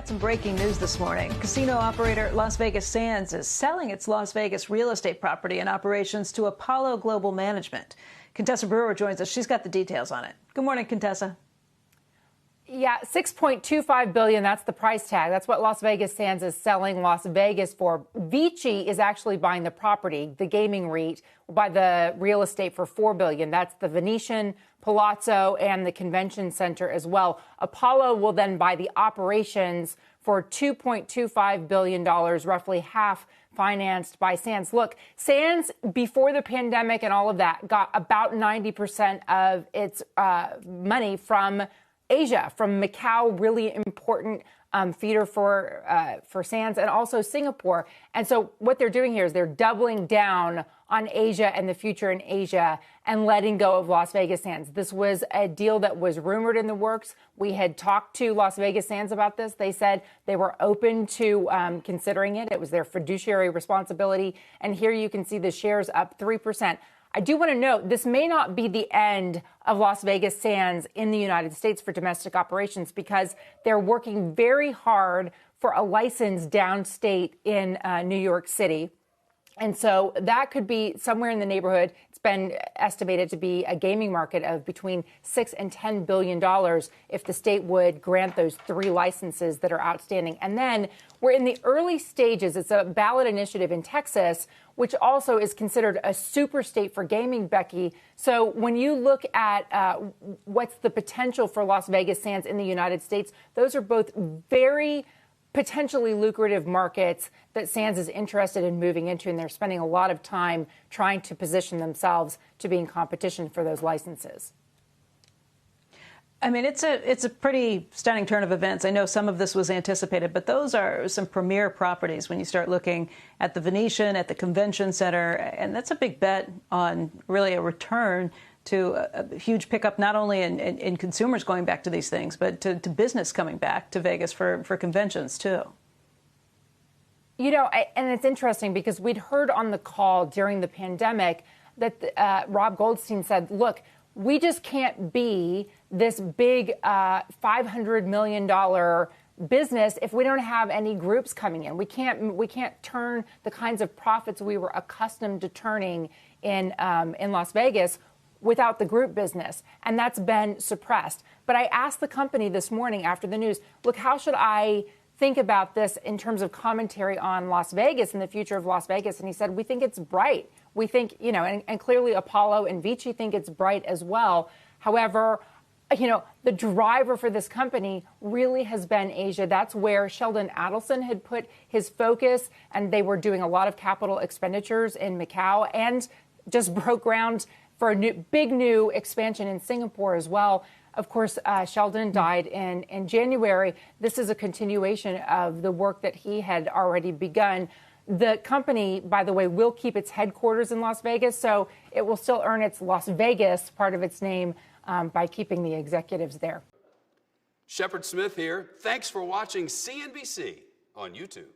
Got some breaking news this morning. Casino operator Las Vegas Sands is selling its Las Vegas real estate property and operations to Apollo Global Management. Contessa Brewer joins us. She's got the details on it. Good morning, Contessa. Yeah, $6.25 billion. That's the price tag. That's what Las Vegas Sands is selling Las Vegas for. Vici is actually buying the property, the gaming REIT, will buy the real estate for $4 billion. That's the Venetian, Palazzo, and the convention center as well. Apollo will then buy the operations for $2.25 billion, roughly half financed by Sands. Look, Sands, before the pandemic and all of that, got about 90% of its money from Asia, from Macao, really important feeder for Sands, and also Singapore. And so what they're doing here is they're doubling down on Asia and the future in Asia and letting go of Las Vegas Sands. This was a deal that was rumored in the works. We had talked to Las Vegas Sands about this. They said they were open to considering it. It was their fiduciary responsibility. And here you can see the shares up 3%. I do want to note this may not be the end of Las Vegas Sands in the United States for domestic operations, because they're working very hard for a license downstate in New York City. And so that could be somewhere in the neighborhood. It's been estimated to be a gaming market of between $6 and $10 billion if the state would grant those 3 licenses that are outstanding. And then we're in the early stages. It's a ballot initiative in Texas, which also is considered a super state for gaming, Becky. So when you look at what's the potential for Las Vegas Sands in the United States, those are both very potentially lucrative markets that Sands is interested in moving into, and they're spending a lot of time trying to position themselves to be in competition for those licenses. I mean, it's a pretty stunning turn of events. I know some of this was anticipated, but those are some premier properties when you start looking at the Venetian, at the convention center, and that's a big bet on really a return to a huge pickup, not only in consumers going back to these things, but to business coming back to Vegas for conventions, too. You know, and it's interesting because we'd heard on the call during the pandemic that Rob Goldstein said, look, we just can't be this big $500 million business if we don't have any groups coming in. We can't turn the kinds of profits we were accustomed to turning in Las Vegas without the group business, and that's been suppressed. But I asked the company this morning after the news, look, how should I think about this in terms of commentary on Las Vegas and the future of Las Vegas? And he said, we think it's bright. We think, you know, and clearly Apollo and Vici think it's bright as well. However, you know, the driver for this company really has been Asia. That's where Sheldon Adelson had put his focus, and they were doing a lot of capital expenditures in Macau and just broke ground for a big new expansion in Singapore as well. Of course, Sheldon died in January. This is a continuation of the work that he had already begun. The company, by the way, will keep its headquarters in Las Vegas, so it will still earn its Las Vegas part of its name by keeping the executives there. Shepard Smith here. Thanks for watching CNBC on YouTube.